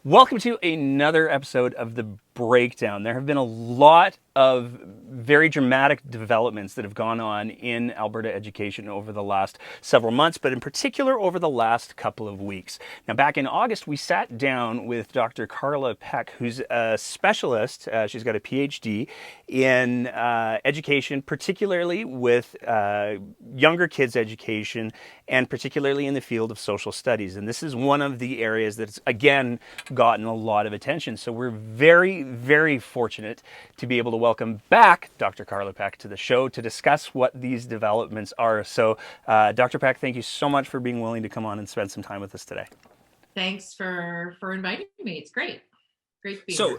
Welcome to another episode of The Breakdown. There have been a lot of very dramatic developments that have gone on in Alberta education over the last several months, but in particular over the last couple of weeks. Now, back in August, we sat down with Dr. Carla Peck, who's a specialist. She's got a PhD in education, particularly with younger kids' education, and particularly in the field of social studies. And this is one of the areas that's, again, gotten a lot of attention. So we're very fortunate to be able to welcome back Dr. Carla Peck to the show to discuss what these developments are. So, Dr. Peck, thank you so much for being willing to come on and spend some time with us today. Thanks for inviting me. It's great to be So, here.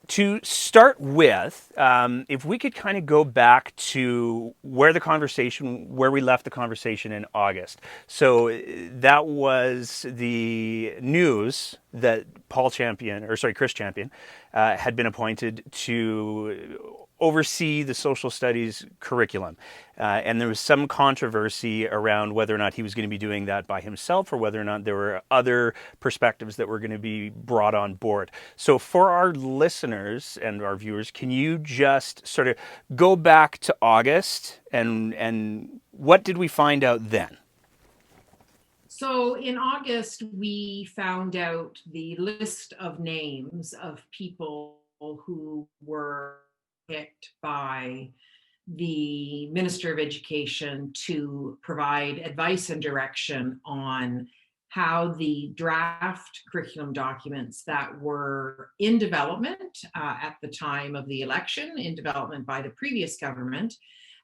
to start with, if we could kind of go back to where we left the conversation in August. So that was the news that Chris Champion, had been appointed to oversee the social studies curriculum. And there was some controversy around whether or not he was going to be doing that by himself or whether or not there were other perspectives that were going to be brought on board. So for our listeners and our viewers, can you just sort of go back to August and what did we find out then? So in August, we found out the list of names of people who were picked by the Minister of Education to provide advice and direction on how the draft curriculum documents that were in development at the time of the election, in development by the previous government,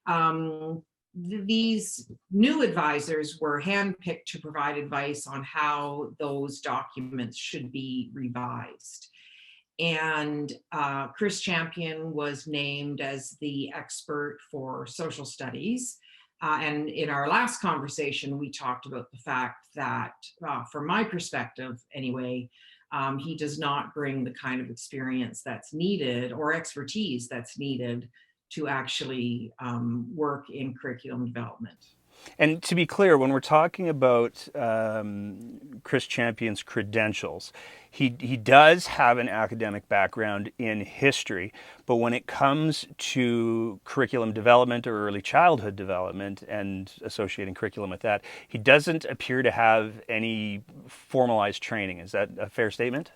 um, these new advisors were handpicked to provide advice on how those documents should be revised. And Chris Champion was named as the expert for social studies. And in our last conversation, we talked about the fact that, from my perspective anyway, he does not bring the kind of experience that's needed or expertise that's needed to actually work in curriculum development. And to be clear, when we're talking about Chris Champion's credentials, he does have an academic background in history, but when it comes to curriculum development or early childhood development and associating curriculum with that, he doesn't appear to have any formalized training. Is that a fair statement?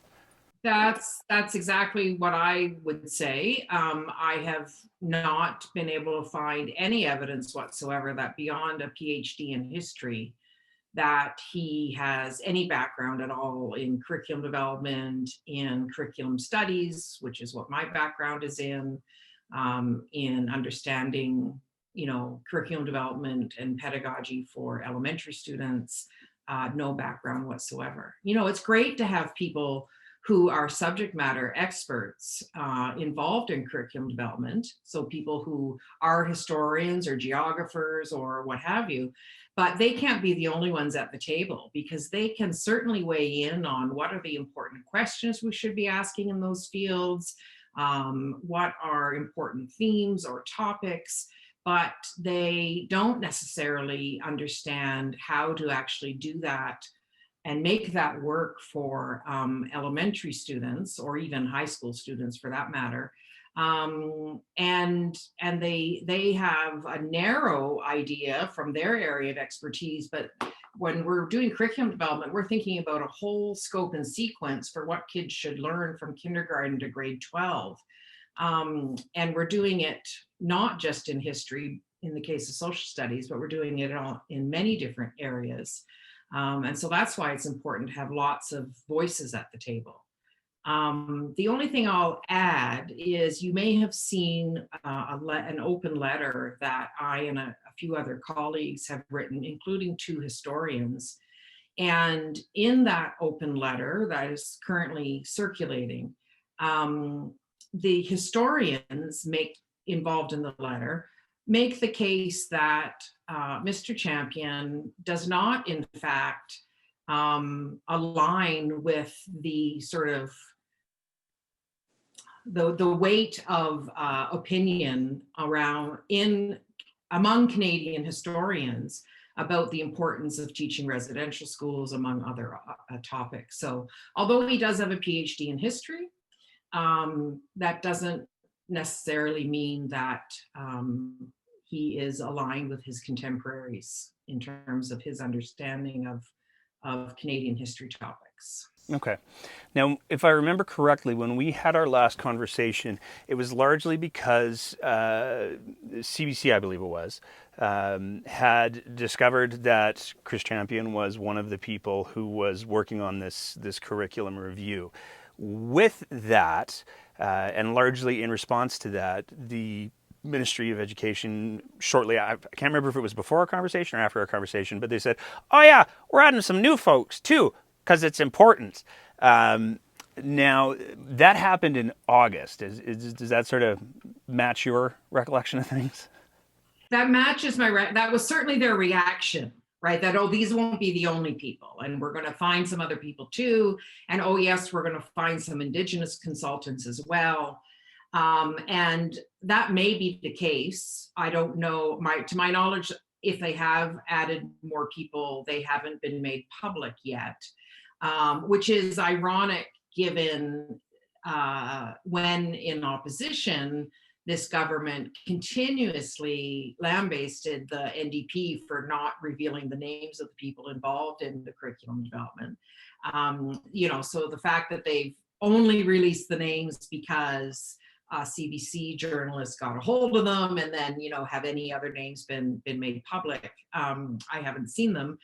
That's exactly what I would say. I have not been able to find any evidence whatsoever that beyond a PhD in history, that he has any background at all in curriculum development, in curriculum studies, which is what my background is in understanding, curriculum development and pedagogy for elementary students. No background whatsoever. It's great to have people who are subject matter experts involved in curriculum development. So people who are historians or geographers or what have you, but they can't be the only ones at the table because they can certainly weigh in on what are the important questions we should be asking in those fields, what are important themes or topics, but they don't necessarily understand how to actually do that and make that work for elementary students or even high school students for that matter. And they have a narrow idea from their area of expertise, but when we're doing curriculum development, we're thinking about a whole scope and sequence for what kids should learn from kindergarten to grade 12. And we're doing it not just in history, in the case of social studies, but we're doing it all in many different areas. And so that's why it's important to have lots of voices at the table. The only thing I'll add is you may have seen an open letter that I and a few other colleagues have written, including two historians. And in that open letter that is currently circulating, the historians involved in the letter make the case that Mr. Champion does not, in fact, align with the sort of the weight of opinion around in among Canadian historians about the importance of teaching residential schools, among other topics. So although he does have a PhD in history, that doesn't necessarily mean that he is aligned with his contemporaries in terms of his understanding of Canadian history topics. Okay. Now, if I remember correctly, when we had our last conversation, it was largely because CBC, I believe it was, had discovered that Chris Champion was one of the people who was working on this curriculum review. With that, and largely in response to that, the Ministry of Education shortly, I can't remember if it was before our conversation or after our conversation, but they said, oh yeah, we're adding some new folks too, because it's important. Now, that happened in August. Does that sort of match your recollection of things? That matches that was certainly their reaction, right? That, oh, these won't be the only people, and we're going to find some other people too. And oh, yes, we're going to find some Indigenous consultants as well. And that may be the case. I don't know. To my knowledge, if they have added more people, they haven't been made public yet, which is ironic given when in opposition, this government continuously lambasted the NDP for not revealing the names of the people involved in the curriculum development. So the fact that they've only released the names because CBC journalists got a hold of them, and then, have any other names been made public? I haven't seen them.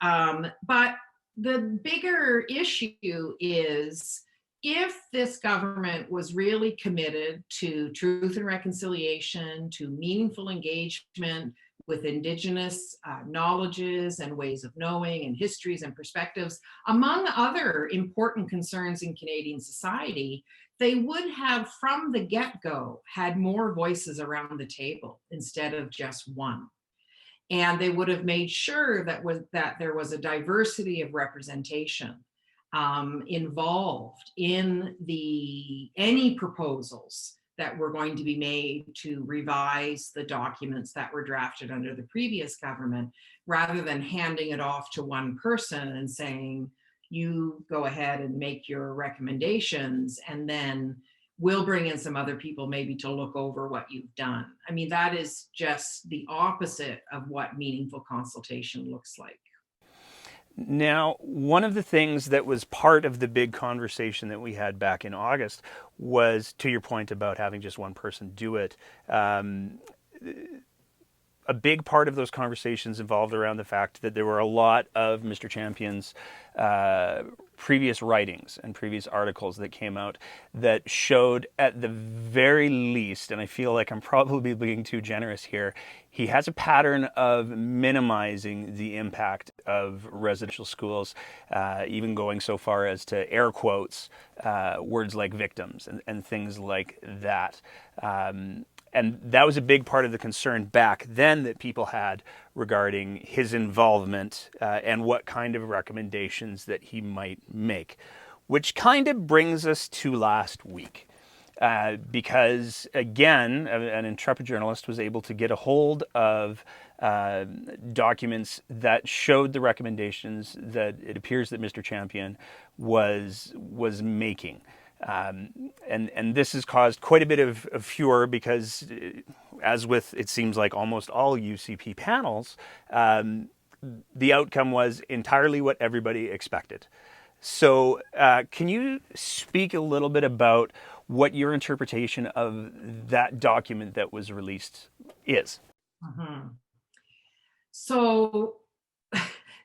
But the bigger issue is, if this government was really committed to truth and reconciliation, to meaningful engagement with Indigenous knowledges and ways of knowing and histories and perspectives, among other important concerns in Canadian society, they would have from the get-go had more voices around the table instead of just one. And they would have made sure that there was a diversity of representation involved in any proposals that were going to be made to revise the documents that were drafted under the previous government, rather than handing it off to one person and saying, you go ahead and make your recommendations, and then we'll bring in some other people maybe to look over what you've done. I mean, that is just the opposite of what meaningful consultation looks like. Now, one of the things that was part of the big conversation that we had back in August was, to your point about having just one person do it, a big part of those conversations involved around the fact that there were a lot of Mr. Champion's previous writings and previous articles that came out that showed, at the very least, and I feel like I'm probably being too generous here, he has a pattern of minimizing the impact of residential schools, even going so far as to air quotes words like victims and things like that. And that was a big part of the concern back then that people had regarding his involvement and what kind of recommendations that he might make. Which kind of brings us to last week. Because, again, an intrepid journalist was able to get a hold of documents that showed the recommendations that it appears that Mr. Champion was making. And this has caused quite a bit of furor because, as with, it seems like, almost all UCP panels, the outcome was entirely what everybody expected. So can you speak a little bit about what your interpretation of that document that was released is? Mm-hmm. So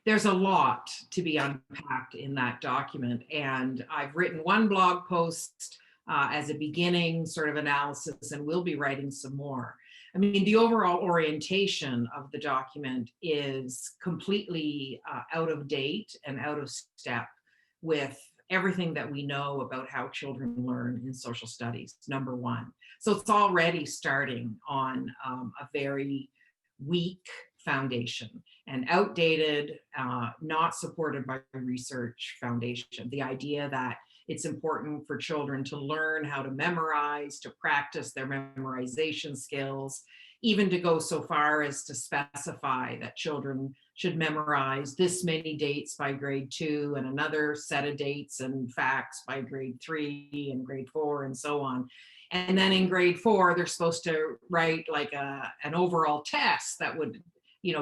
there's a lot to be unpacked in that document. And I've written one blog post as a beginning sort of analysis, and we'll be writing some more. I mean, the overall orientation of the document is completely out of date and out of step with everything that we know about how children learn in social studies, number one. So it's already starting on a very weak foundation, an outdated, not supported by research foundation. The idea that it's important for children to learn how to memorize, to practice their memorization skills, even to go so far as to specify that children should memorize this many dates by grade 2 and another set of dates and facts by grade 3 and grade 4 and so on. And then in grade 4, they're supposed to write like an overall test that would,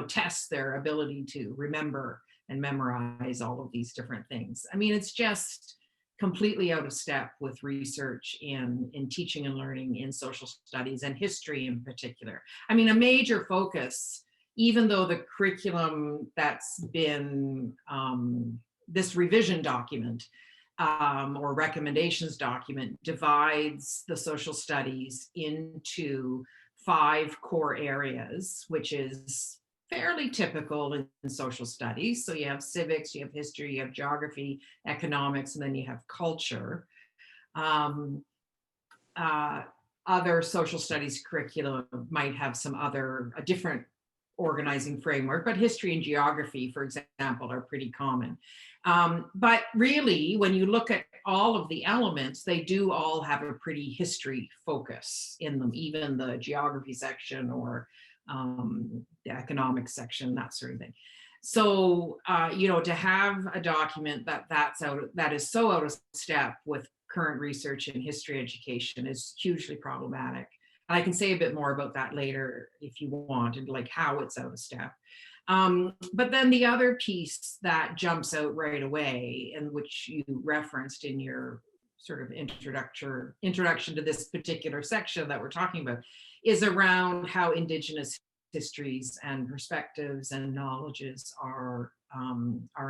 test their ability to remember and memorize all of these different things. I mean, it's just completely out of step with research in teaching and learning in social studies and history in particular. I mean, a major focus, even though the curriculum that's been this revision document or recommendations document divides the social studies into 5 core areas, which is fairly typical in social studies. So you have civics, you have history, you have geography, economics, and then you have culture. Other social studies curriculum might have a different organizing framework, but history and geography, for example, are pretty common. But really, when you look at all of the elements, they do all have a pretty history focus in them, even the geography section or the economics section, that sort of thing. So, to have a document that is so out of step with current research in history education is hugely problematic. And I can say a bit more about that later if you want, and like how it's out of step. But then the other piece that jumps out right away, and which you referenced in your sort of introduction to this particular section that we're talking about, is around how Indigenous histories and perspectives and knowledges are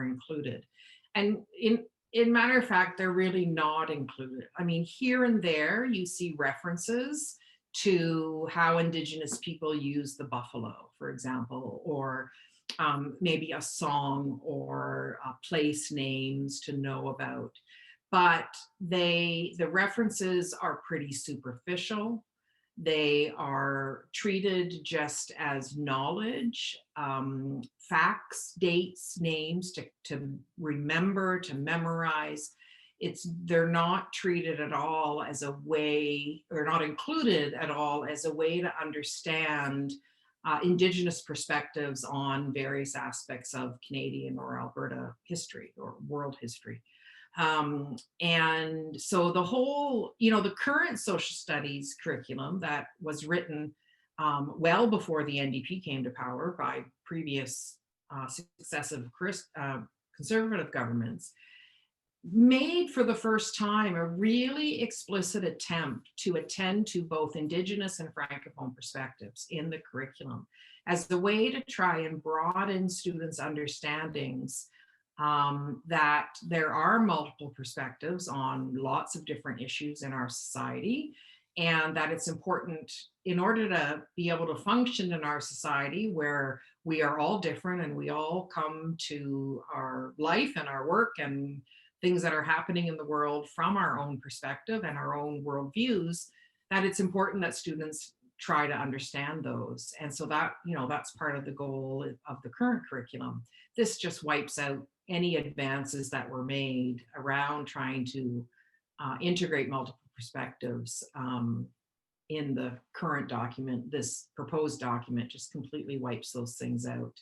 included. And in matter of fact, they're really not included. I mean, here and there you see references to how Indigenous people use the buffalo, for example, or maybe a song or place names to know about. But the references are pretty superficial. They are treated just as knowledge, facts, dates, names to remember, to memorize. They're not treated at all as a way, or not included at all as a way to understand Indigenous perspectives on various aspects of Canadian or Alberta history or world history. And so the whole, the current social studies curriculum that was written well before the NDP came to power by previous successive conservative governments, made for the first time a really explicit attempt to attend to both Indigenous and Francophone perspectives in the curriculum as the way to try and broaden students' understandings that there are multiple perspectives on lots of different issues in our society, and that it's important in order to be able to function in our society where we are all different and we all come to our life and our work and things that are happening in the world from our own perspective and our own worldviews, that it's important that students try to understand those. And so that, that's part of the goal of the current curriculum. This just wipes out any advances that were made around trying to integrate multiple perspectives in the current document. This proposed document just completely wipes those things out.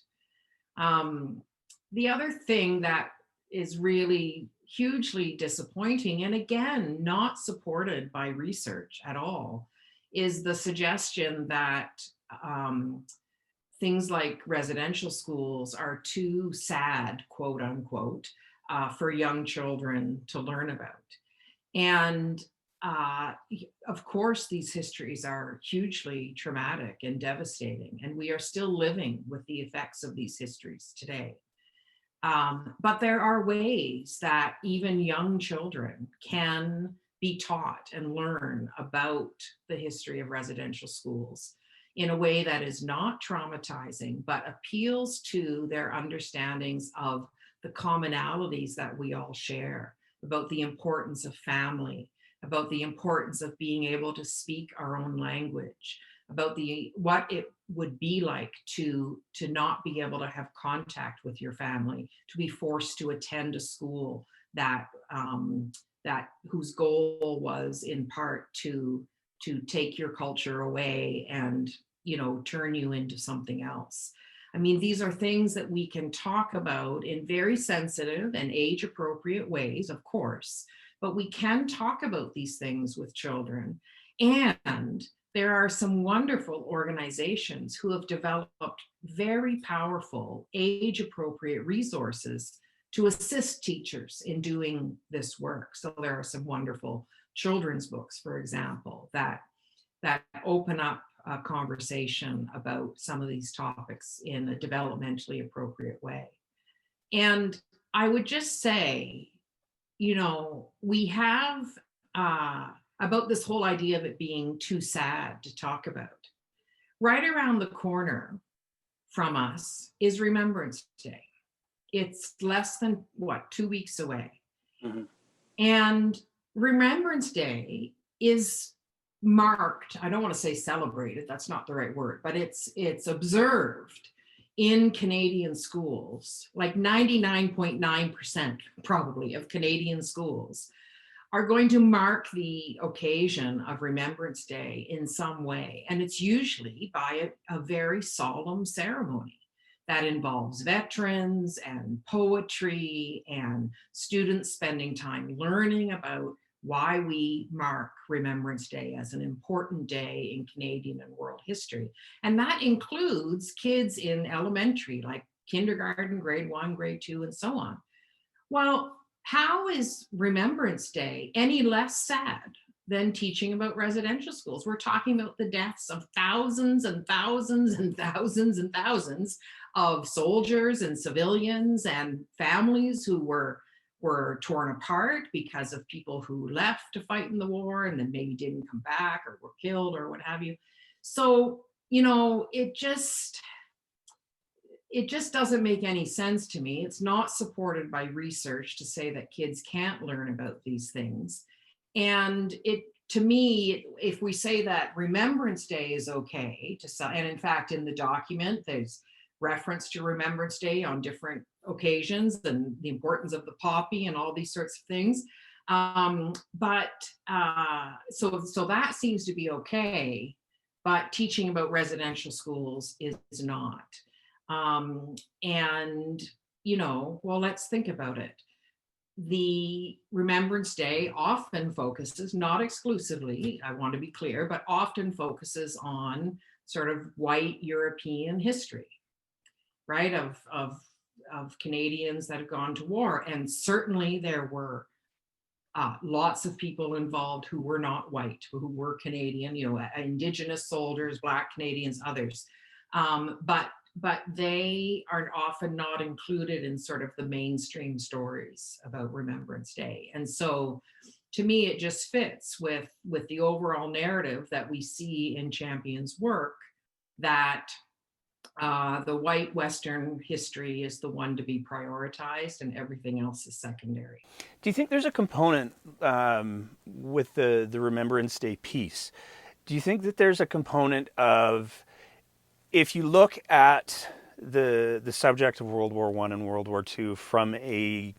The other thing that is really hugely disappointing, and again, not supported by research at all, is the suggestion that things like residential schools are too sad, quote unquote, for young children to learn about. And of course, these histories are hugely traumatic and devastating, and we are still living with the effects of these histories today. But there are ways that even young children can be taught and learn about the history of residential schools in a way that is not traumatizing, but appeals to their understandings of the commonalities that we all share, about the importance of family, about the importance of being able to speak our own language, about what it would be like to not be able to have contact with your family, to be forced to attend a school that whose goal was in part to take your culture away and turn you into something else. I mean, these are things that we can talk about in very sensitive and age appropriate ways, of course, but we can talk about these things with children. And there are some wonderful organizations who have developed very powerful age appropriate resources to assist teachers in doing this work. So there are some wonderful children's books, for example, that open up a conversation about some of these topics in a developmentally appropriate way. And I would just say, we have about this whole idea of it being too sad to talk about. Right around the corner from us is Remembrance Day. It's less than 2 weeks away. Mm-hmm. And Remembrance Day is marked, I don't want to say celebrated, that's not the right word, but it's observed in Canadian schools. Like 99.9% probably of Canadian schools are going to mark the occasion of Remembrance Day in some way. And it's usually by a very solemn ceremony that involves veterans and poetry and students spending time learning about why we mark Remembrance Day as an important day in Canadian and world history. And that includes kids in elementary, like kindergarten, grade 1, grade 2, and so on. Well, how is Remembrance Day any less sad than teaching about residential schools? We're talking about the deaths of thousands and thousands and thousands and thousands of soldiers and civilians and families who were torn apart because of people who left to fight in the war and then maybe didn't come back or were killed or what have you. So, it just doesn't make any sense to me. It's not supported by research to say that kids can't learn about these things. And to me, if we say that Remembrance Day is okay, and in fact, in the document, there's reference to Remembrance Day on different occasions and the importance of the poppy and all these sorts of things. So that seems to be okay, but teaching about residential schools is not. Let's think about it. The Remembrance Day often focuses, not exclusively, I want to be clear, but often focuses on sort of white European history, right? Of Canadians that have gone to war. And certainly there were lots of people involved who were not white, who were Canadian, Indigenous soldiers, Black Canadians, others. But they are often not included in sort of the mainstream stories about Remembrance Day. And so to me, it just fits with the overall narrative that we see in Champion's work, that the white Western history is the one to be prioritized and everything else is secondary. Do you think there's a component with the Remembrance Day piece? Do you think that there's a component of, if you look at the subject of World War I and World War II from a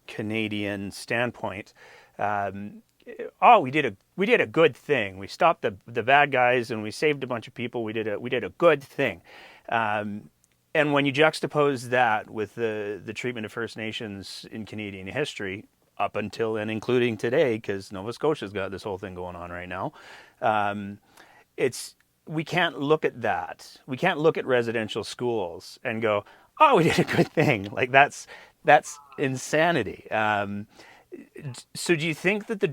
Canadian standpoint, we did a good thing. We stopped the bad guys and we saved a bunch of people. We did a good thing. And when you juxtapose that with the treatment of First Nations in Canadian history, up until and including today, because Nova Scotia's got this whole thing going on right now, we can't look at that. We can't look at residential schools and go, "Oh, we did a good thing." Like that's insanity. So do you think that do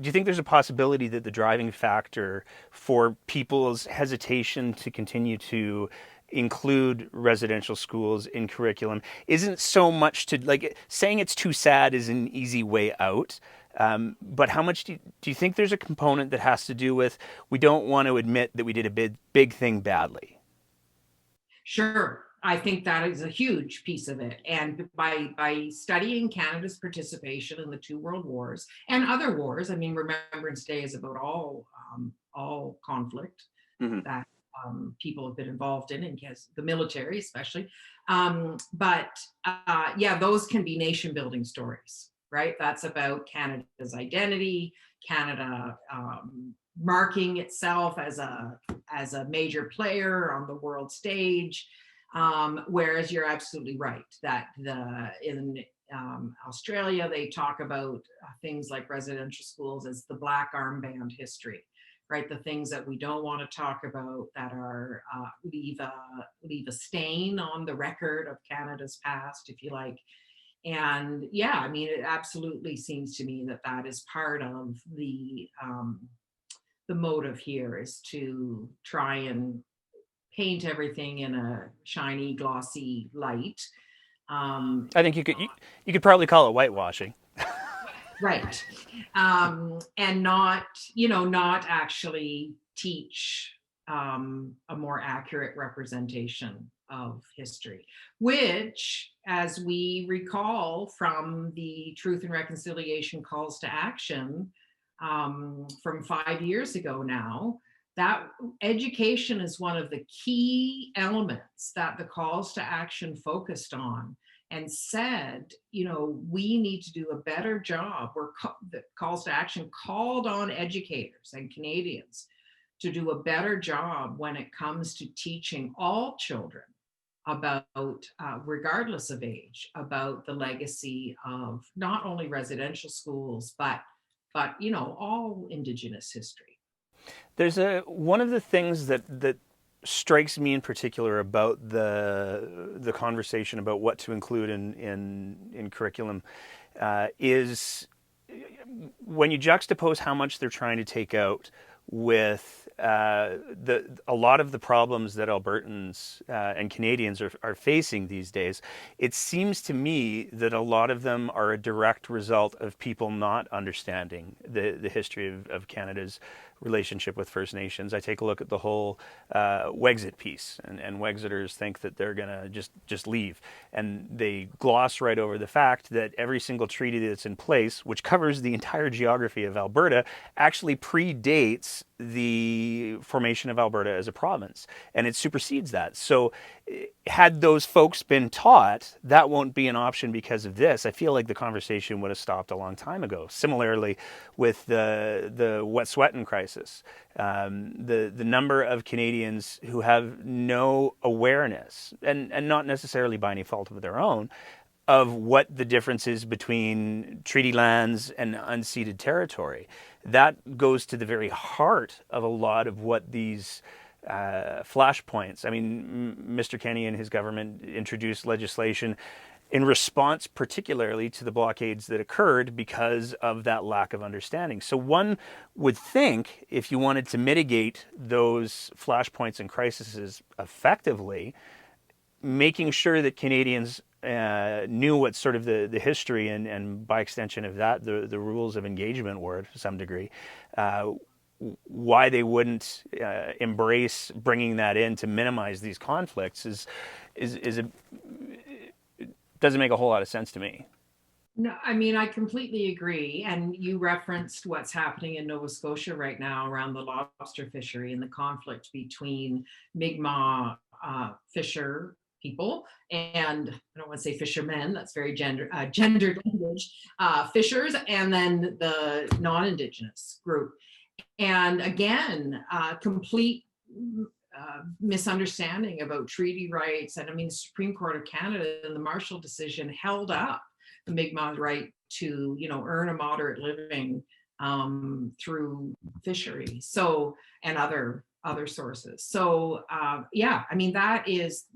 you think there's a possibility that the driving factor for people's hesitation to continue to include residential schools in curriculum isn't so much to, like, saying it's too sad is an easy way out? But how much do you think there's a component that has to do with, we don't want to admit that we did a big thing badly? Sure. I think that is a huge piece of it. And by studying Canada's participation in the two world wars and other wars, I mean, Remembrance Day is about all conflict that people have been involved in case the military especially. Those can be nation building stories, right? That's about Canada's identity, Canada marking itself as a major player on the world stage. Whereas you're absolutely right that in Australia, they talk about things like residential schools as the black armband history, right? The things that we don't want to talk about that are leave a stain on the record of Canada's past, if you like. And yeah, I mean, it absolutely seems to me that that is part of the motive here, is to try and paint everything in a shiny, glossy light. I think you could probably call it whitewashing. Right. And not, not actually teach a more accurate representation of history, which, as we recall from the Truth and Reconciliation calls to action from 5 years ago now, that education is one of the key elements that the calls to action focused on, and said, we need to do a better job. The calls to action called on educators and Canadians to do a better job when it comes to teaching all children about, regardless of age, about the legacy of not only residential schools, but all Indigenous history. There's one of the things that strikes me in particular about the conversation about what to include in curriculum is when you juxtapose how much they're trying to take out with a lot of the problems that Albertans and Canadians are facing these days. It seems to me that a lot of them are a direct result of people not understanding the history of Canada's relationship with First Nations. I take a look at the whole Wexit piece, and Wexiters think that they're going to just leave. And they gloss right over the fact that every single treaty that's in place, which covers the entire geography of Alberta, actually predates the formation of Alberta as a province, and it supersedes that. So had those folks been taught that won't be an option because of this, I feel like the conversation would have stopped a long time ago. Similarly with the Wet'suwet'en crisis, the number of Canadians who have no awareness, and not necessarily by any fault of their own, of what the difference is between treaty lands and unceded territory. That goes to the very heart of a lot of what these flashpoints. I mean, Mr. Kenney and his government introduced legislation in response particularly to the blockades that occurred because of that lack of understanding. So one would think if you wanted to mitigate those flashpoints and crises effectively, making sure that Canadians knew what sort of the history and by extension of that, the rules of engagement were to some degree, why they wouldn't embrace bringing that in to minimize these conflicts doesn't make a whole lot of sense to me. No, I mean, I completely agree. And you referenced what's happening in Nova Scotia right now around the lobster fishery and the conflict between Mi'kmaq fisher people and, I don't want to say fishermen, that's very gendered language, fishers, and then the non-Indigenous group. And again, complete misunderstanding about treaty rights. And I mean, the Supreme Court of Canada in the Marshall decision held up the Mi'kmaq right to, earn a moderate living through fishery. So, and other sources. So, yeah, I mean, that is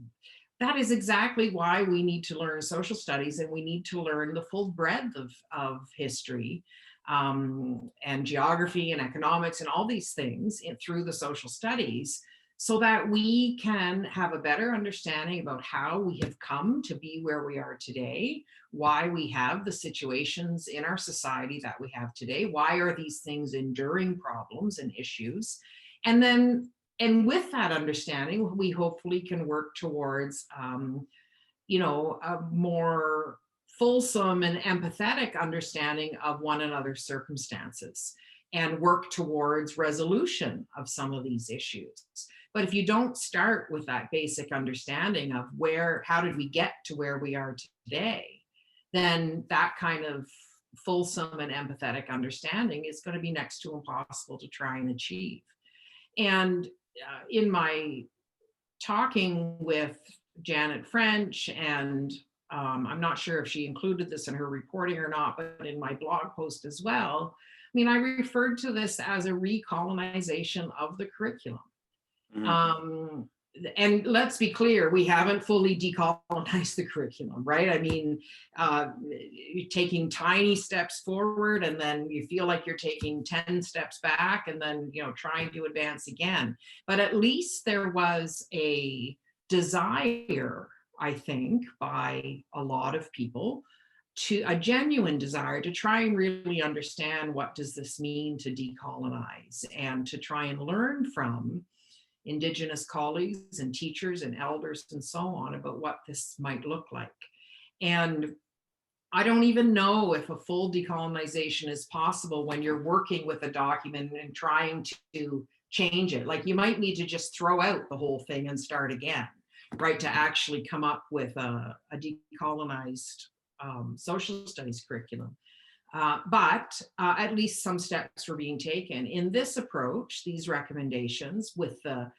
exactly why we need to learn social studies, and we need to learn the full breadth of history and geography and economics and all these things through the social studies, so that we can have a better understanding about how we have come to be where we are today, why we have the situations in our society that we have today, why are these things enduring problems and issues, and then, and with that understanding, we hopefully can work towards, a more fulsome and empathetic understanding of one another's circumstances, and work towards resolution of some of these issues. But if you don't start with that basic understanding of how did we get to where we are today, then that kind of fulsome and empathetic understanding is going to be next to impossible to try and achieve. And in my talking with Janet French, and I'm not sure if she included this in her reporting or not, but in my blog post as well, I mean, I referred to this as a recolonization of the curriculum. Mhm. And let's be clear, we haven't fully decolonized the curriculum, right? I mean, you're taking tiny steps forward, and then you feel like you're taking 10 steps back, and then, trying to advance again. But at least there was a desire, I think, by a lot of people, to a genuine desire to try and really understand what does this mean to decolonize, and to try and learn from Indigenous colleagues and teachers and elders and so on about what this might look like. And I don't even know if a full decolonization is possible when you're working with a document and trying to change it. Like, you might need to just throw out the whole thing and start again, right? To actually come up with a decolonized social studies curriculum. But at least some steps were being taken. In this approach, these recommendations, with the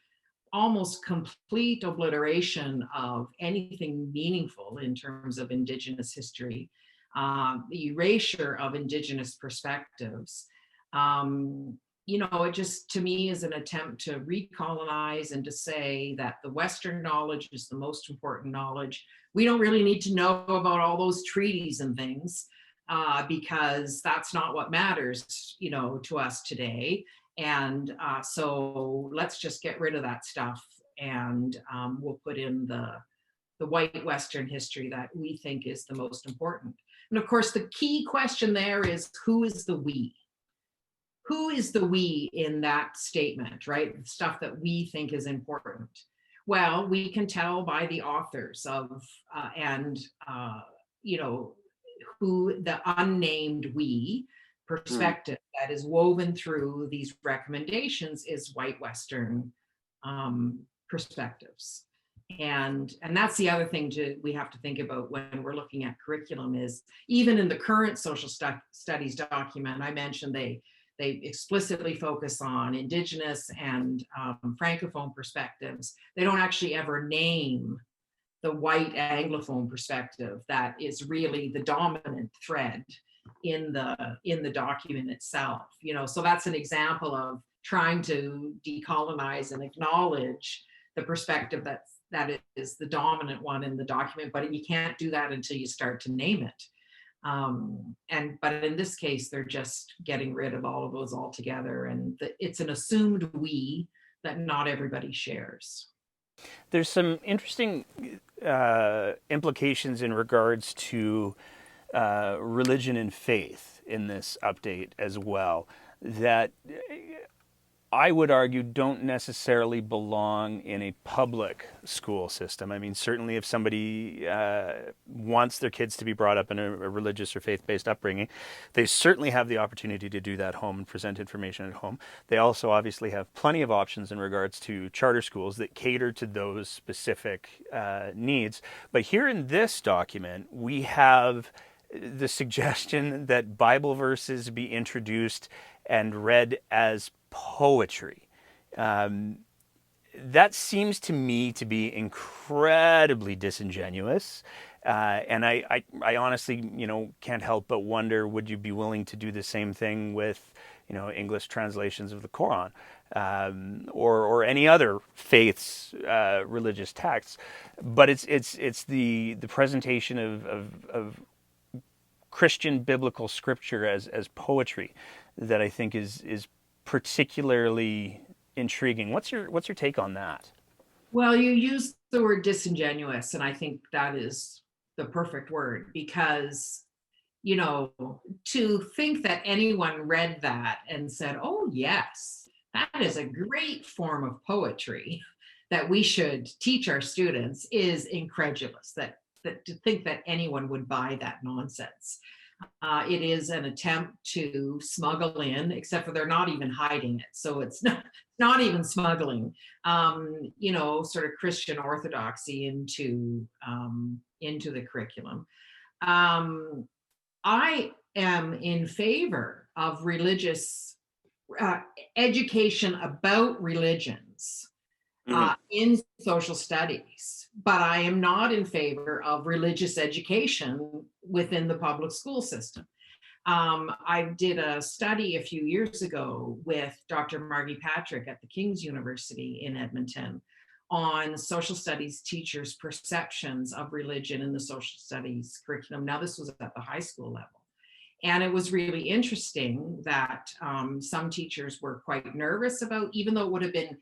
almost complete obliteration of anything meaningful in terms of Indigenous history, the erasure of Indigenous perspectives, it just, to me, is an attempt to recolonize and to say that the Western knowledge is the most important knowledge. We don't really need to know about all those treaties and things, because that's not what matters, to us today. And so let's just get rid of that stuff, and we'll put in the white Western history that we think is the most important. And of course, the key question there is, who is the we? Who is the we in that statement, right? The stuff that we think is important. Well, we can tell by the authors of, who the unnamed we perspective that is woven through these recommendations is white Western perspectives. And that's the other thing we have to think about when we're looking at curriculum, is even in the current social studies document, I mentioned they explicitly focus on Indigenous and Francophone perspectives. They don't actually ever name the white Anglophone perspective that is really the dominant thread in the document itself. So that's an example of trying to decolonize and acknowledge the perspective that is the dominant one in the document, but you can't do that until you start to name it. But in this case, they're just getting rid of all of those altogether, and it's an assumed we that not everybody shares. There's some interesting implications in regards to religion and faith in this update as well, that I would argue don't necessarily belong in a public school system. I mean, certainly if somebody wants their kids to be brought up in a religious or faith-based upbringing, they certainly have the opportunity to do that at home and present information at home. They also obviously have plenty of options in regards to charter schools that cater to those specific needs. But here in this document, we have the suggestion that Bible verses be introduced and read as poetry. That seems to me to be incredibly disingenuous. And I honestly, can't help but wonder, would you be willing to do the same thing with, English translations of the Quran, or any other faith's religious texts? But it's the presentation of Christian biblical scripture as poetry that I think is particularly intriguing. What's your take on that? Well, you used the word disingenuous, and I think that is the perfect word, because to think that anyone read that and said, oh yes, that is a great form of poetry that we should teach our students, is incredulous. That to think that anyone would buy that nonsense. It is an attempt to smuggle in, except for they're not even hiding it. So it's not even smuggling, sort of Christian orthodoxy into the curriculum. I am in favor of religious uh, education about religions Mhm. in social studies, but I am not in favor of religious education within the public school system. I did a study a few years ago with Dr. Margie Patrick at the King's University in Edmonton on social studies teachers' perceptions of religion in the social studies curriculum. Now, this was at the high school level. And it was really interesting that some teachers were quite nervous about, even though it would have been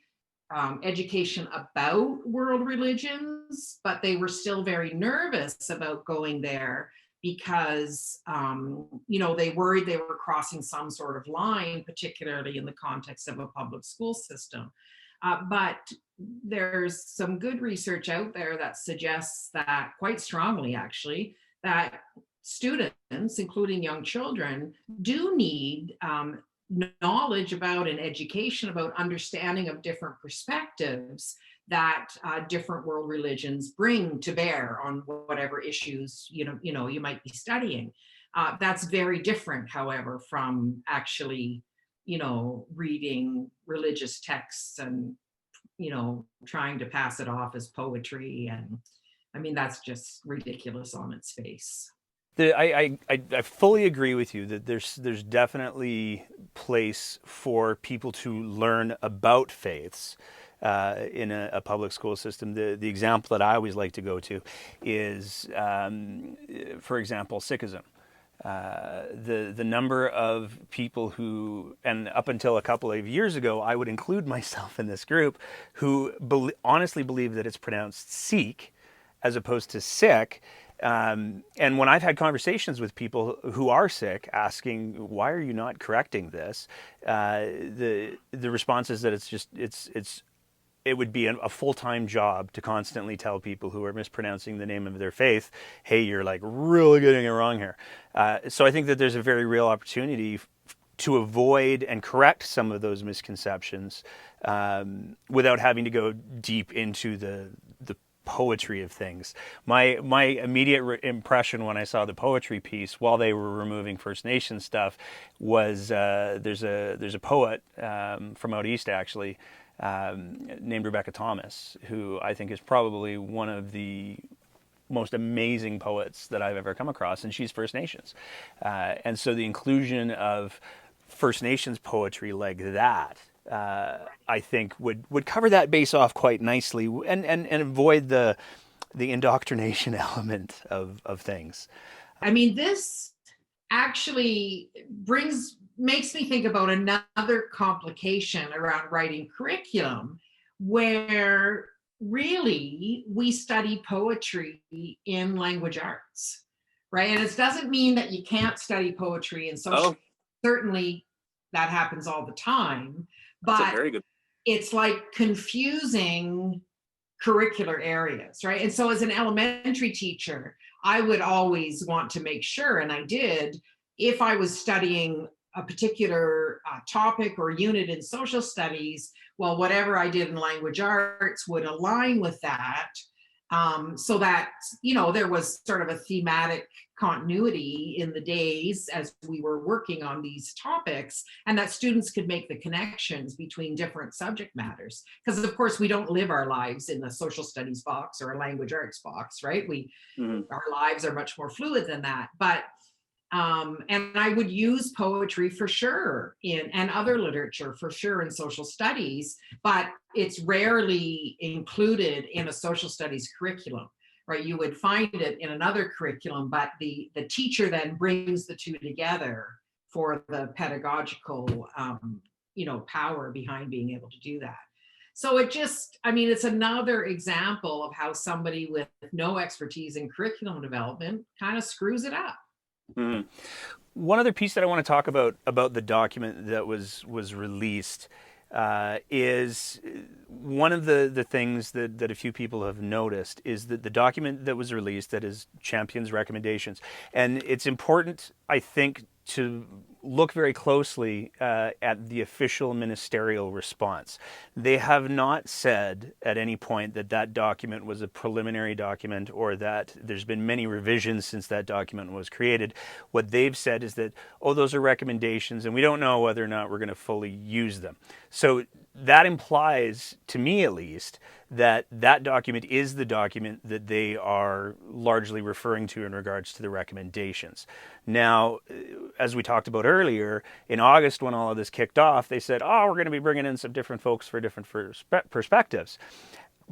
education about world religions, but they were still very nervous about going there because they worried they were crossing some sort of line, particularly in the context of a public school system. But there's some good research out there that suggests that, quite strongly actually, that students, including young children, do need knowledge about and education about understanding of different perspectives that different world religions bring to bear on whatever issues you might be studying. That's very different, however, from actually reading religious texts and trying to pass it off as poetry. And I mean, that's just ridiculous on its face. I fully agree with you that there's definitely place for people to learn about faiths in a public school system. The example that I always like to go to is, for example, Sikhism. The number of people who, and up until a couple of years ago, I would include myself in this group, who honestly believe that it's pronounced Sikh as opposed to Sikh. And when I've had conversations with people who are Sikh, asking why are you not correcting this, the response is that it would be a full-time job to constantly tell people who are mispronouncing the name of their faith, hey, you're like really getting it wrong here. So I think that there's a very real opportunity to avoid and correct some of those misconceptions without having to go deep into the poetry of things. My immediate impression when I saw the poetry piece, while they were removing First Nation stuff, was there's a poet from out east actually, named Rebecca Thomas, who I think is probably one of the most amazing poets that I've ever come across, and she's First Nations. And so the inclusion of First Nations poetry like that, I think would cover that base off quite nicely, and avoid the indoctrination element of things. I mean, this actually makes me think about another complication around writing curriculum, where really we study poetry in language arts, right? And it doesn't mean that you can't study poetry in social. Oh, Certainly that happens all the time, that's a but very good. it's like confusing curricular areas, right? And so as an elementary teacher, I would always want to make sure, and I did, if I was studying a particular topic or unit in social studies, well, whatever I did in language arts would align with that, so that there was sort of a thematic continuity in the days as we were working on these topics, and that students could make the connections between different subject matters, because of course we don't live our lives in the social studies box or a language arts box, right? Mhm. Our lives are much more fluid than that. But and I would use poetry for sure and other literature for sure in social studies, but it's rarely included in a social studies curriculum, right? You would find it in another curriculum, but the teacher then brings the two together for the pedagogical power behind being able to do that. So I mean, it's another example of how somebody with no expertise in curriculum development kind of screws it up. Mhm. One other piece that I want to talk about the document that was released is one of the things that a few people have noticed is that the document that was released, that is Champion's recommendations, and it's important, I think, to look very closely at the official ministerial response. They have not said at any point that that document was a preliminary document or that there's been many revisions since that document was created. What they've said is that, oh, those are recommendations and we don't know whether or not we're going to fully use them. So that implies, to me at least, that that document is the document that they are largely referring to in regards to the recommendations. Now, as we talked about earlier, in August when all of this kicked off, they said, oh, we're going to be bringing in some different folks for different perspectives.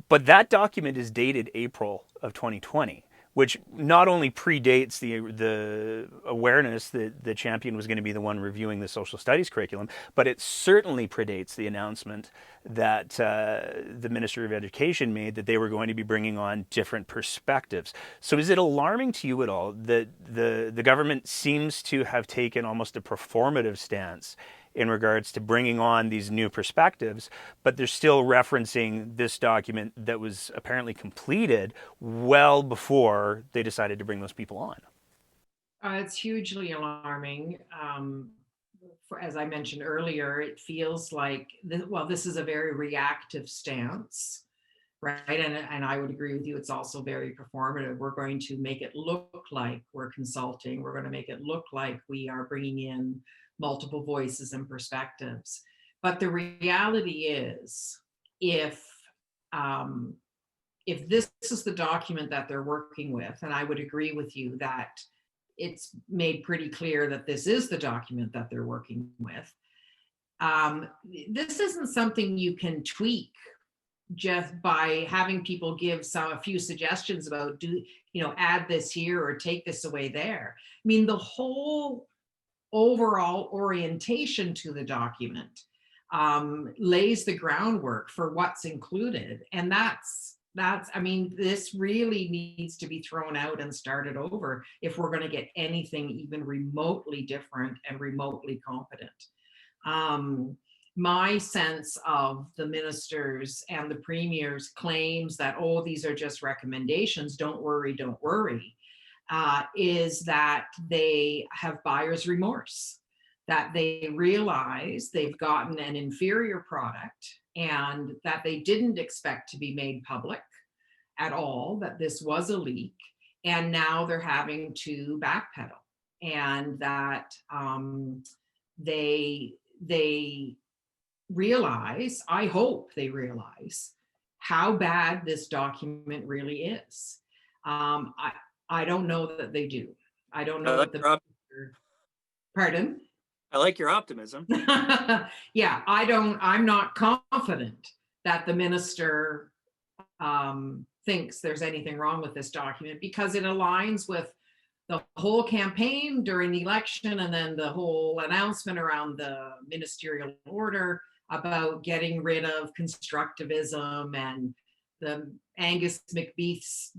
But that document is dated April of 2020, which not only predates the awareness that the champion was going to be the one reviewing the social studies curriculum, but it certainly predates the announcement that the Ministry of Education made that they were going to be bringing on different perspectives. So is it alarming to you at all that the government seems to have taken almost a performative stance in regards to bringing on these new perspectives, but they're still referencing this document that was apparently completed well before they decided to bring those people on? It's hugely alarming. As I mentioned earlier, it feels like, this is a very reactive stance, right? And I would agree with you, it's also very performative. We're going to make it look like we're consulting. We're going to make it look like we are bringing in multiple voices and perspectives. But the reality is, if this is the document that they're working with, and I would agree with you that it's made pretty clear that this is the document that they're working with, this isn't something you can tweak just by having people give a few suggestions about, add this here or take this away there. I mean, the whole overall orientation to the document lays the groundwork for what's included. And this really needs to be thrown out and started over if we're going to get anything even remotely different and remotely competent. My sense of the ministers and the premier's claims that, oh, these are just recommendations, don't worry, is that they have buyer's remorse, that they realize they've gotten an inferior product and that they didn't expect to be made public at all, that this was a leak, and now they're having to backpedal, and that they realize, I hope they realize, how bad this document really is. I don't know that they do. I don't know that the pardon. I like your optimism. Yeah, I'm not confident that the minister thinks there's anything wrong with this document, because it aligns with the whole campaign during the election and then the whole announcement around the ministerial order about getting rid of constructivism and the Angus McBeath's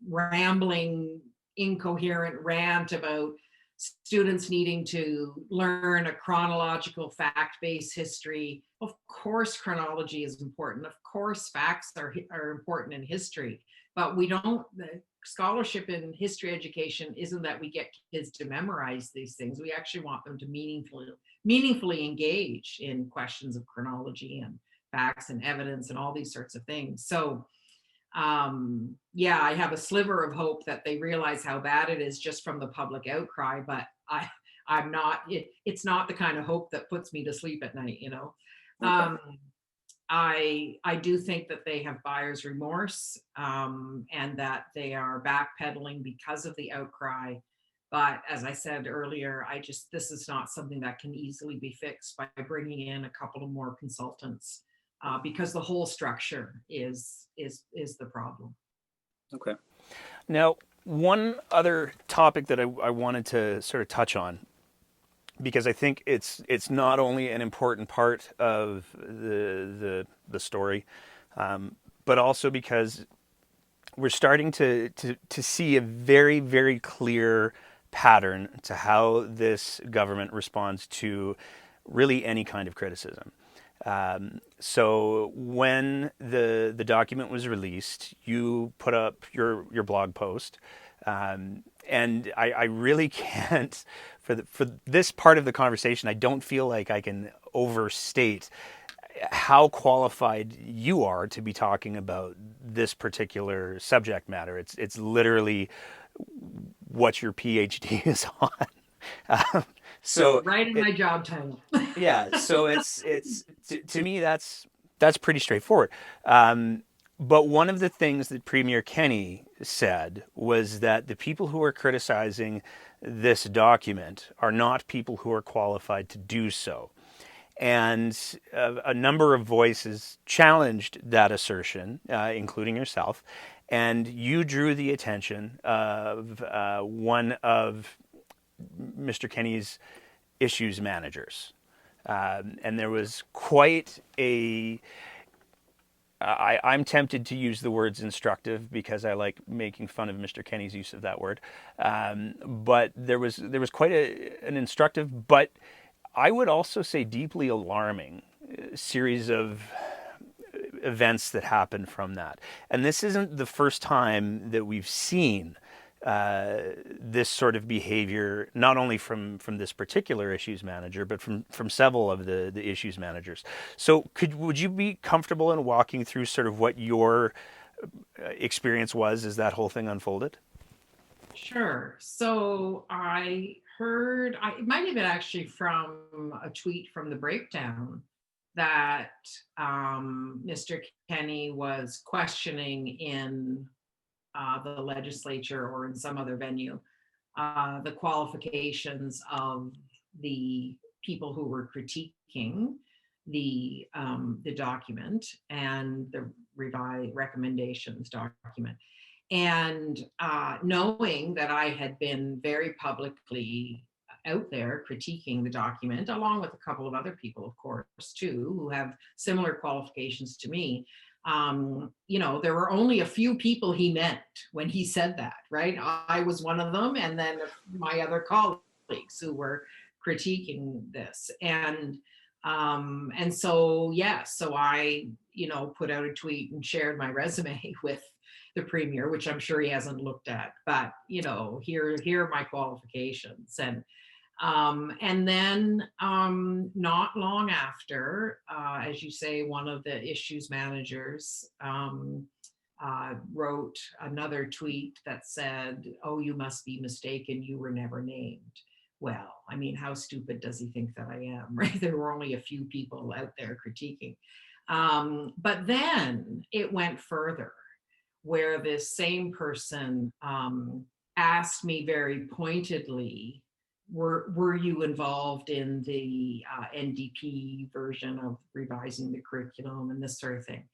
rambling, incoherent rant about students needing to learn a chronological, fact-based history. Of course, chronology is important. Of course, facts are important in history, but the scholarship in history education isn't that we get kids to memorize these things. We actually want them to meaningfully engage in questions of chronology and facts and evidence and all these sorts of things. So I have a sliver of hope that they realize how bad it is just from the public outcry, but I'm not, it's not the kind of hope that puts me to sleep at night, Okay. I do think that they have buyer's remorse, and that they are backpedaling because of the outcry. But as I said earlier, this is not something that can easily be fixed by bringing in a couple of more consultants, because the whole structure is the problem. Okay. Now, one other topic that I wanted to sort of touch on, because I think it's not only an important part of the story, but also because we're starting to see a very, very clear pattern to how this government responds to really any kind of criticism. So when the document was released, you put up your blog post, and I really can't, for this part of the conversation, I don't feel like I can overstate how qualified you are to be talking about this particular subject matter. It's literally what your PhD is on. Um, so Right in it, my job title. yeah, so it's to me that's pretty straightforward. But one of the things that Premier Kenny said was that the people who are criticizing this document are not people who are qualified to do so. And a number of voices challenged that assertion, including yourself. And you drew the attention of one of Mr. Kenny's issues managers. And there was quite a I'm tempted to use the words instructive because I like making fun of Mr. Kenny's use of that word. But there was quite an instructive, but I would also say deeply alarming series of events that happened from that. And this isn't the first time that we've seen this sort of behavior, not only from this particular issues manager, but from several of the issues managers. So would you be comfortable in walking through sort of what your experience was as that whole thing unfolded? Sure. So I heard, it might have been actually from a tweet from the breakdown that Mr. Kenny was questioning in the legislature or in some other venue the qualifications of the people who were critiquing the document and the revised recommendations document. And knowing that I had been very publicly out there critiquing the document, along with a couple of other people, of course, too, who have similar qualifications to me, there were only a few people he meant when he said that, right? I was one of them, and then my other colleagues who were critiquing this. And so, yeah, so I, put out a tweet and shared my resume with the premier, which I'm sure he hasn't looked at, but here are my qualifications. And then not long after, as you say, one of the issues managers wrote another tweet that said, "Oh, you must be mistaken, you were never named." Well, I mean, how stupid does he think that I am, right? There were only a few people out there critiquing. But then it went further, where this same person asked me very pointedly, were you involved in the NDP version of revising the curriculum and this sort of thing?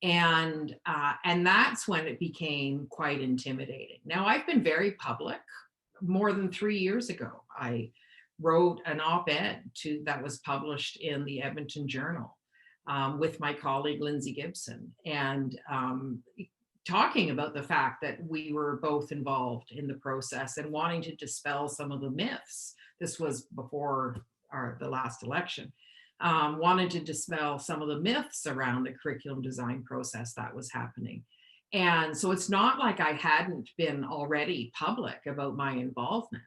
And that's when it became quite intimidating. Now, I've been very public. More than 3 years ago, I wrote an op-ed that was published in the Edmonton Journal with my colleague Lindsay Gibson, and talking about the fact that we were both involved in the process and wanting to dispel some of the myths. This was before the last election. Wanted to dispel some of the myths around the curriculum design process that was happening. And so it's not like I hadn't been already public about my involvement.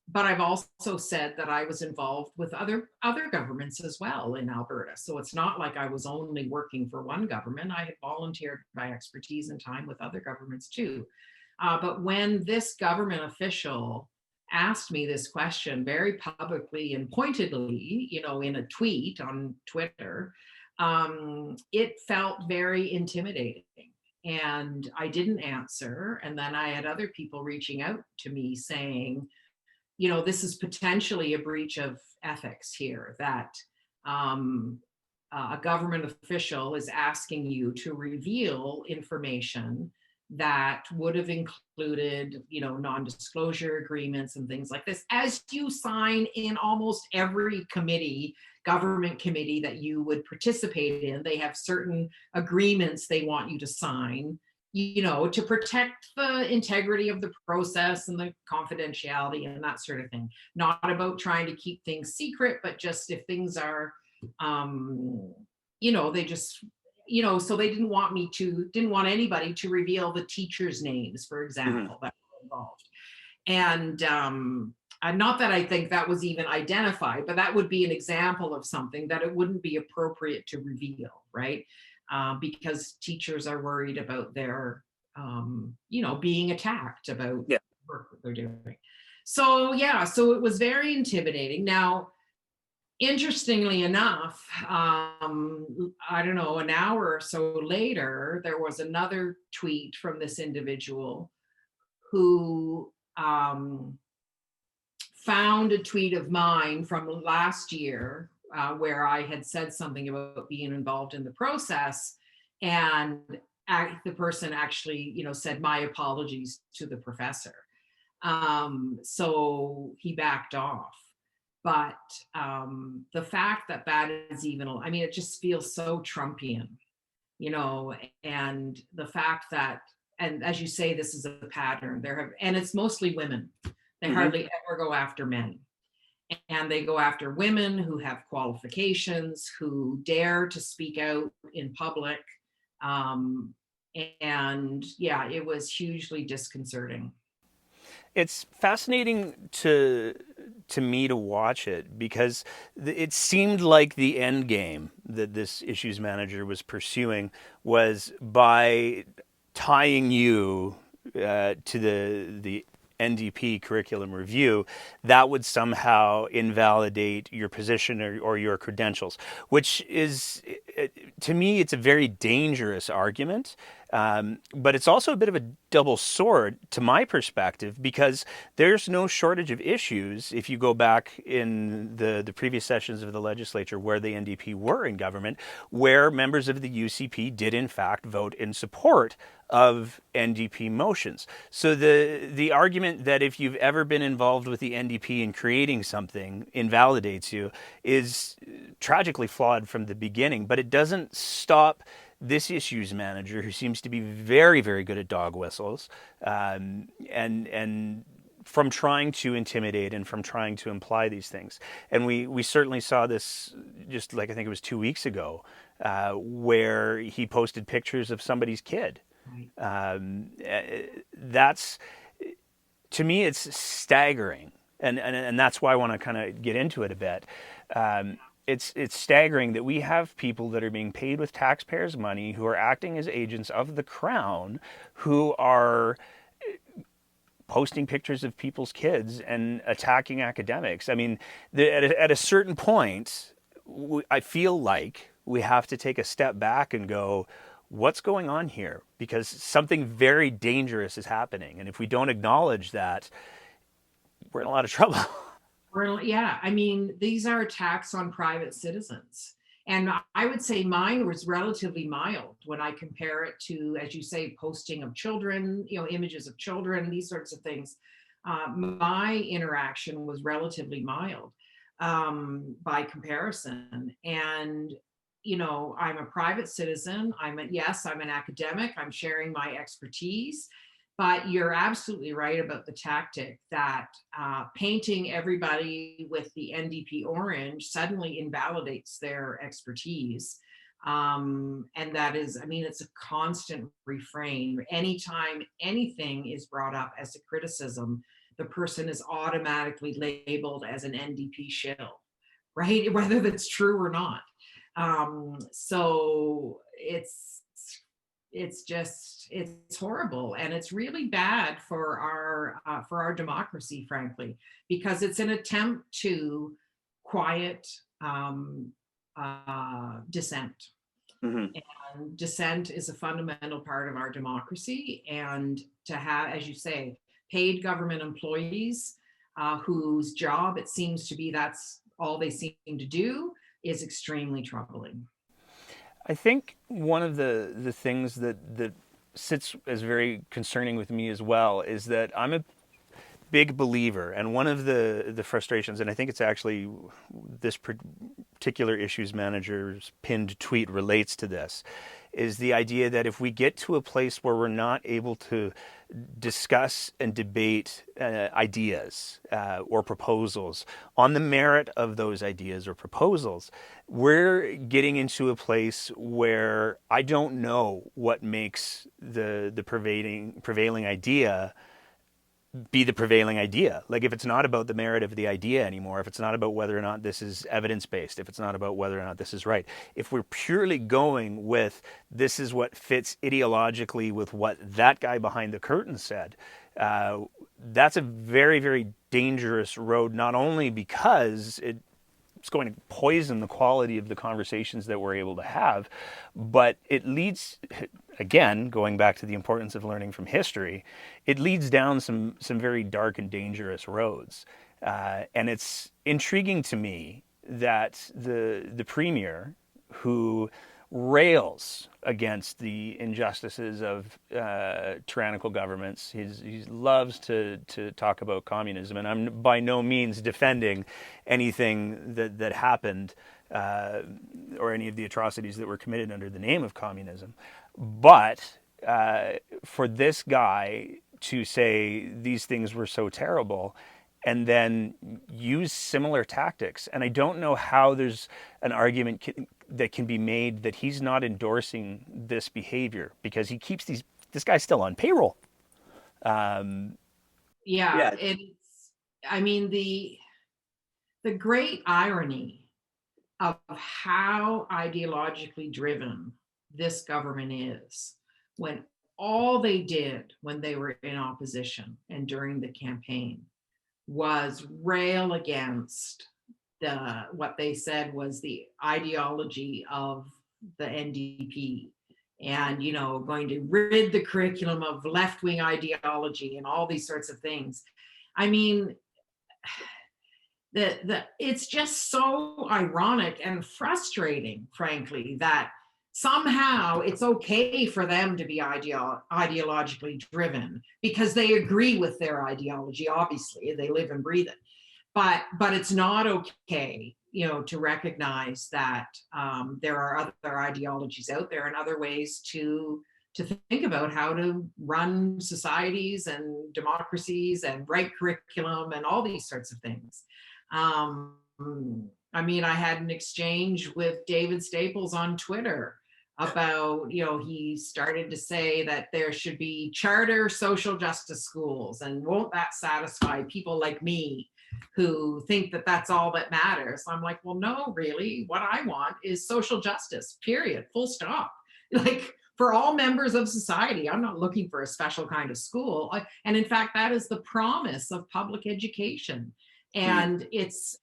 But I've also said that I was involved with other governments as well in Alberta. So it's not like I was only working for one government. I had volunteered my expertise and time with other governments too. But when this government official asked me this question very publicly and pointedly, in a tweet on Twitter, it felt very intimidating. And I didn't answer. And then I had other people reaching out to me saying, this is potentially a breach of ethics here, that a government official is asking you to reveal information that would have included, non-disclosure agreements and things like this, as you sign in almost every government committee that you would participate in. They have certain agreements they want you to sign, to protect the integrity of the process and the confidentiality and that sort of thing. Not about trying to keep things secret, but just if things are, they just, so they didn't want anybody to reveal the teachers' names, for example, that involved. And not that I think that was even identified, but that would be an example of something that it wouldn't be appropriate to reveal, right? Because teachers are worried about their, being attacked about Yeah. work that they're doing. So yeah, so it was very intimidating. Now, interestingly enough, I don't know, an hour or so later, there was another tweet from this individual who found a tweet of mine from last year where I had said something about being involved in the process, and the person actually, said my apologies to the professor. So he backed off. But the fact that that is even, I mean, it just feels so Trumpian, and the fact that, and as you say, this is a pattern. And it's mostly women. They Hmm. hardly ever go after men. And they go after women who have qualifications, who dare to speak out in public. Um, and yeah, it was hugely disconcerting. It's fascinating to me to watch it because it seemed like the end game that this issues manager was pursuing was by tying you to the NDP curriculum review, that would somehow invalidate your position or your credentials, which is, to me, it's a very dangerous argument. But it's also a bit of a double sword to my perspective because there's no shortage of issues if you go back in the previous sessions of the legislature where the NDP were in government, where members of the UCP did in fact vote in support of NDP motions. So the argument that if you've ever been involved with the NDP in creating something invalidates you is tragically flawed from the beginning, but it doesn't stop this issues manager, who seems to be very, very good at dog whistles, and from trying to intimidate and from trying to imply these things. And we certainly saw this just like I think it was 2 weeks ago, where he posted pictures of somebody's kid. Right. That's, to me, it's staggering. And that's why I want to kind of get into it a bit. It's staggering that we have people that are being paid with taxpayers' money who are acting as agents of the crown, who are posting pictures of people's kids and attacking academics. I mean, at a certain point, I feel like we have to take a step back and go, what's going on here? Because something very dangerous is happening. And if we don't acknowledge that, we're in a lot of trouble. Yeah, I mean, these are attacks on private citizens. And I would say mine was relatively mild when I compare it to, as you say, posting of children, images of children, these sorts of things. My interaction was relatively mild by comparison. And, I'm a private citizen. Yes, I'm an academic. I'm sharing my expertise. But you're absolutely right about the tactic that painting everybody with the NDP orange suddenly invalidates their expertise. And that is, I mean, it's a constant refrain. Anytime anything is brought up as a criticism, the person is automatically labeled as an NDP shill, right? Whether that's true or not. So it's horrible, and it's really bad for our democracy, frankly, because it's an attempt to quiet dissent. Mm-hmm. And dissent is a fundamental part of our democracy, and to have, as you say, paid government employees whose job it seems to be that's all they seem to do is extremely troubling. I think one of the things that sits as very concerning with me as well is that I'm a big believer, and one of the frustrations, and I think it's actually this particular issues manager's pinned tweet relates to this, is the idea that if we get to a place where we're not able to discuss and debate ideas or proposals on the merit of those ideas or proposals, we're getting into a place where I don't know what makes the prevailing idea be the prevailing idea. Like, if it's not about the merit of the idea anymore, if it's not about whether or not this is evidence-based, if it's not about whether or not this is right, if we're purely going with this is what fits ideologically with what that guy behind the curtain said, that's a very, very dangerous road, not only because it's going to poison the quality of the conversations that we're able to have, but it leads, again, going back to the importance of learning from history, it leads down some very dark and dangerous roads. And it's intriguing to me that the premier, who rails against the injustices of tyrannical governments. He loves to talk about communism, and I'm by no means defending anything that happened or any of the atrocities that were committed under the name of communism. But for this guy to say these things were so terrible and then use similar tactics, and I don't know how there's an argument that can be made that he's not endorsing this behavior, because he keeps this guy's still on payroll. Yeah, Yeah. it's, I mean, the great irony of how ideologically driven this government is, when all they did when they were in opposition and during the campaign was rail against what they said was the ideology of the NDP, and going to rid the curriculum of left-wing ideology and all these sorts of things. I mean, it's just so ironic and frustrating, frankly, that somehow it's okay for them to be ideologically driven because they agree with their ideology. Obviously, they live and breathe it, but it's not okay, to recognize that there are other ideologies out there and other ways to think about how to run societies and democracies and write curriculum and all these sorts of things. I mean, I had an exchange with David Staples on Twitter about, he started to say that there should be charter social justice schools, and won't that satisfy people like me who think that that's all that matters? I'm like, well, no, really. What I want is social justice, period, full stop. Like, for all members of society. I'm not looking for a special kind of school. And in fact, that is the promise of public education. And it's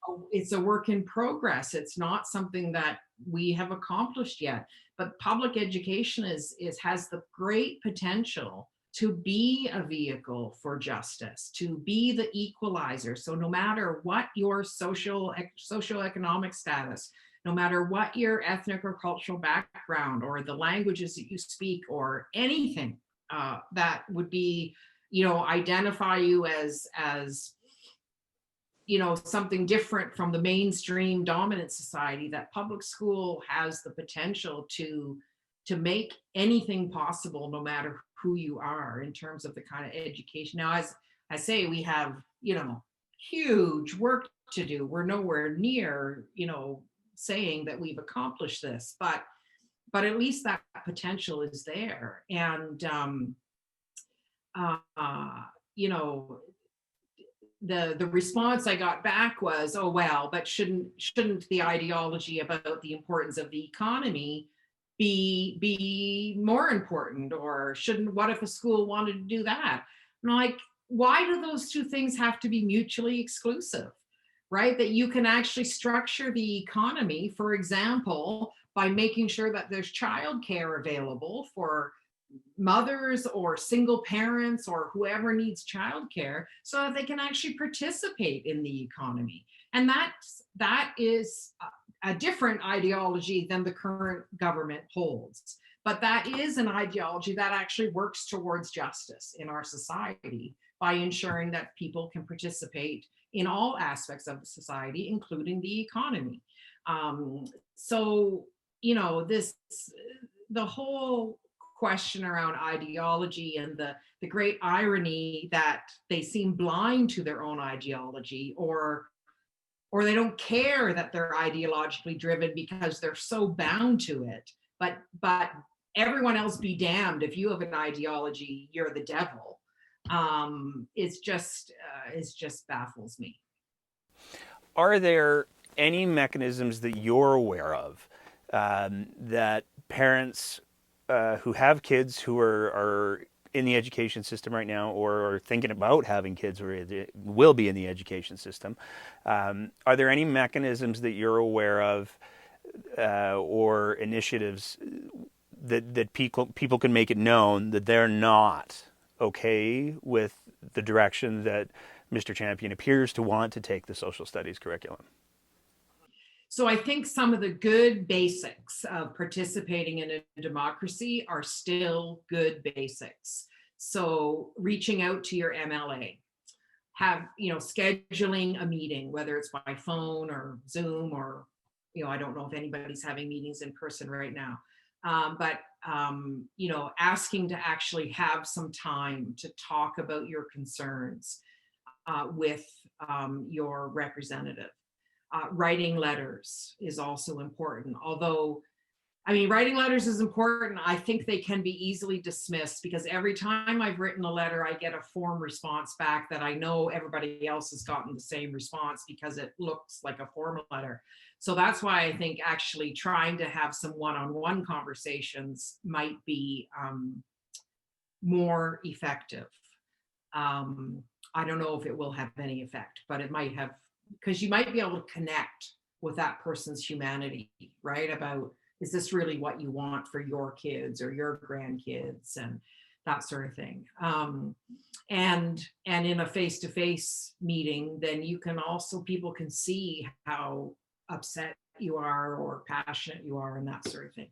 a work in progress. It's not something that we have accomplished yet. But public education has the great potential to be a vehicle for justice, to be the equalizer. So no matter what your socioeconomic status, no matter what your ethnic or cultural background or the languages that you speak or anything that would be, identify you as something different from the mainstream dominant society, that public school has the potential to make anything possible, no matter who you are, in terms of the kind of education. Now, as I say, we have, huge work to do. We're nowhere near, saying that we've accomplished this, but at least that potential is there. And, the response I got back was, oh, well, but shouldn't the ideology about the importance of the economy be more important? Or what if a school wanted to do that? And I'm like, why do those two things have to be mutually exclusive, right? That you can actually structure the economy, for example, by making sure that there's childcare available for mothers or single parents or whoever needs childcare, so that they can actually participate in the economy. And that is a different ideology than the current government holds. But that is an ideology that actually works towards justice in our society by ensuring that people can participate in all aspects of the society, including the economy. So, the whole question around ideology and the great irony that they seem blind to their own ideology, or they don't care that they're ideologically driven because they're so bound to it. But everyone else be damned, if you have an ideology, you're the devil. It's just baffles me. Are there any mechanisms that you're aware of that parents who have kids who are in the education system right now, or are thinking about having kids who will be in the education system, are there any mechanisms that you're aware of or initiatives that people can make it known that they're not okay with the direction that Mr. Champion appears to want to take the social studies curriculum? So I think some of the good basics of participating in a democracy are still good basics. So reaching out to your MLA, scheduling a meeting, whether it's by phone or Zoom, or I don't know if anybody's having meetings in person right now. But asking to actually have some time to talk about your concerns with your representative. Writing letters is also important. Although, writing letters is important. I think they can be easily dismissed, because every time I've written a letter, I get a form response back that I know everybody else has gotten the same response, because it looks like a formal letter. So that's why I think actually trying to have some one-on-one conversations might be more effective. I don't know if it will have any effect, but it might have, because you might be able to connect with that person's humanity, right? About, is this really what you want for your kids or your grandkids, and that sort of thing. And in a face-to-face meeting, then people can see how upset you are or passionate you are, and that sort of thing.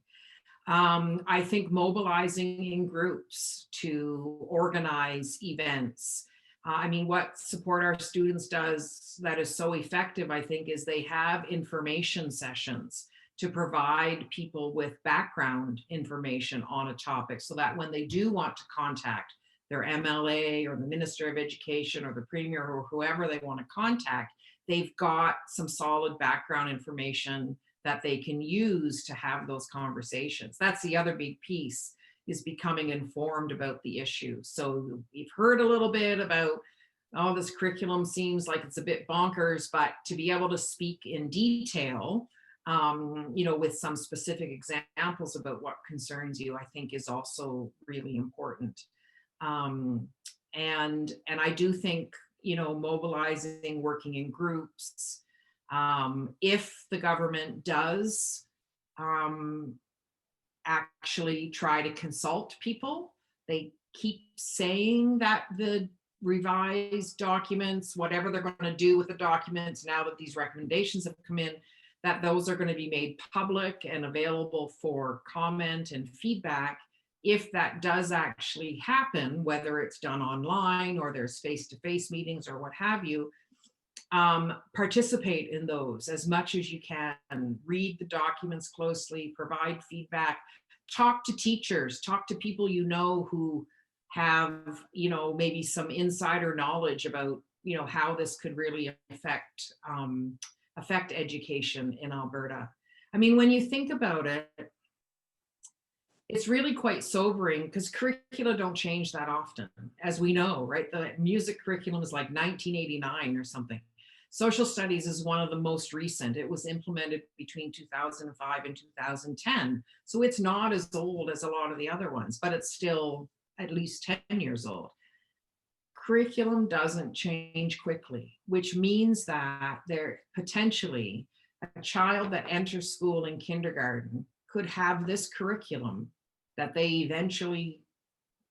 I think mobilizing in groups to organize events. What Support Our Students does that is so effective, I think, is they have information sessions to provide people with background information on a topic, so that when they do want to contact their MLA or the Minister of Education or the Premier or whoever they want to contact, they've got some solid background information that they can use to have those conversations. That's the other big piece, is becoming informed about the issue. So you've heard a little bit about, oh, this curriculum seems like it's a bit bonkers, but to be able to speak in detail, with some specific examples about what concerns you, I think is also really important. And I do think, mobilizing, working in groups, if the government does actually try to consult people, they keep saying that the revised documents, whatever they're going to do with the documents now that these recommendations have come in, that those are going to be made public and available for comment and feedback. If that does actually happen, whether it's done online or there's face-to-face meetings or what have you, participate in those as much as you can. Read the documents closely, provide feedback, talk to teachers, talk to people who have maybe some insider knowledge about how this could really affect education in Alberta. When you think about it, it's really quite sobering, because curricula don't change that often, as we know, right? The music curriculum is like 1989 or something. Social studies is one of the most recent. It was implemented between 2005 and 2010. So it's not as old as a lot of the other ones, but it's still at least 10 years old. Curriculum doesn't change quickly, which means that there potentially a child that enters school in kindergarten could have this curriculum that they eventually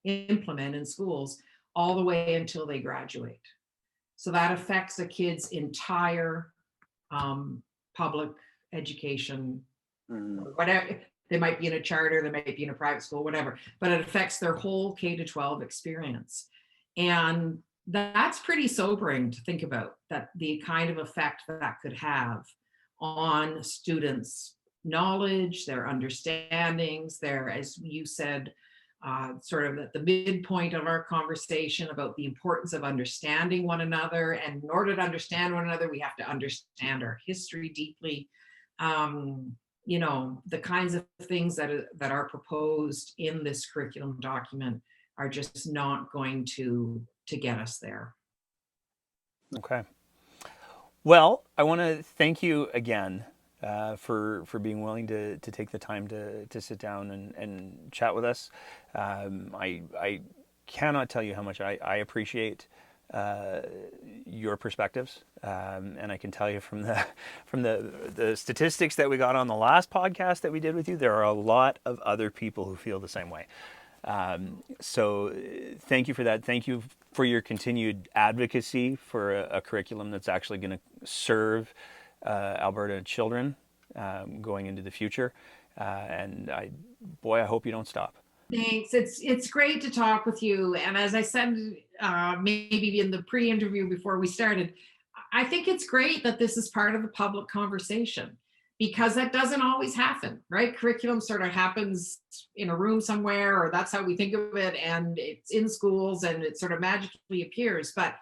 implement in schools all the way until they graduate. So that affects a kid's entire public education, whatever. They might be in a charter, they might be in a private school, whatever, but it affects their whole K-12 experience. And that's pretty sobering to think about, that the kind of effect that could have on students' knowledge, their understandings, their, as you said, sort of at the midpoint of our conversation about the importance of understanding one another. And in order to understand one another, we have to understand our history deeply. The kinds of things that are proposed in this curriculum document are just not going to get us there. Okay. Well, I want to thank you again for being willing to take the time to sit down and chat with us. I cannot tell you how much I appreciate your perspectives, and I can tell you from the statistics that we got on the last podcast that we did with you, there are a lot of other people who feel the same way. So thank you for that. Thank you for your continued advocacy for a curriculum that's actually going to serve Alberta children going into the future. And I hope you don't stop. Thanks. It's great to talk with you. And as I said, maybe in the pre-interview before we started, I think it's great that this is part of the public conversation, because that doesn't always happen, right? Curriculum sort of happens in a room somewhere, or that's how we think of it, and it's in schools and it sort of magically appears. But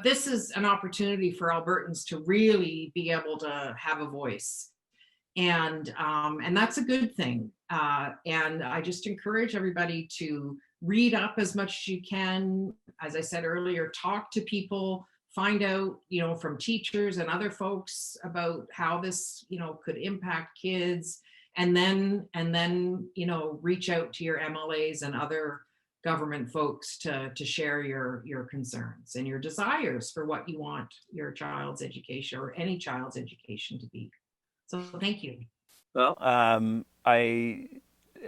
this is an opportunity for Albertans to really be able to have a voice. And that's a good thing. And I just encourage everybody to read up as much as you can. As I said earlier, talk to people, find out, from teachers and other folks about how this, could impact kids, and then, reach out to your MLAs and other government folks to share your concerns and your desires for what you want your child's education or any child's education to be. So thank you. Well,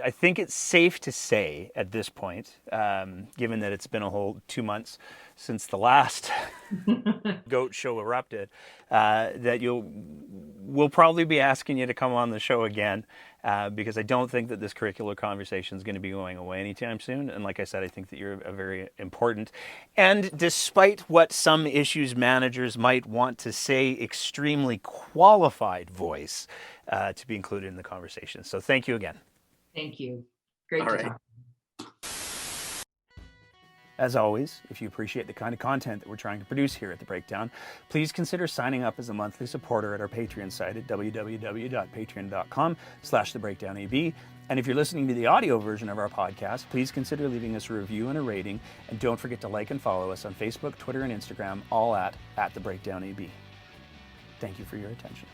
I think it's safe to say at this point, given that it's been a whole 2 months since the last goat show erupted, that we'll probably be asking you to come on the show again, because I don't think that this curricular conversation is going to be going away anytime soon. And like I said, I think that you're a very important, and despite what some issues managers might want to say, extremely qualified voice to be included in the conversation. So thank you again. Thank you. Great to talk. As always, if you appreciate the kind of content that we're trying to produce here at The Breakdown, please consider signing up as a monthly supporter at our Patreon site at www.patreon.com/thebreakdownab. And if you're listening to the audio version of our podcast, please consider leaving us a review and a rating. And don't forget to like and follow us on Facebook, Twitter, and Instagram, all at The Breakdown AB. Thank you for your attention.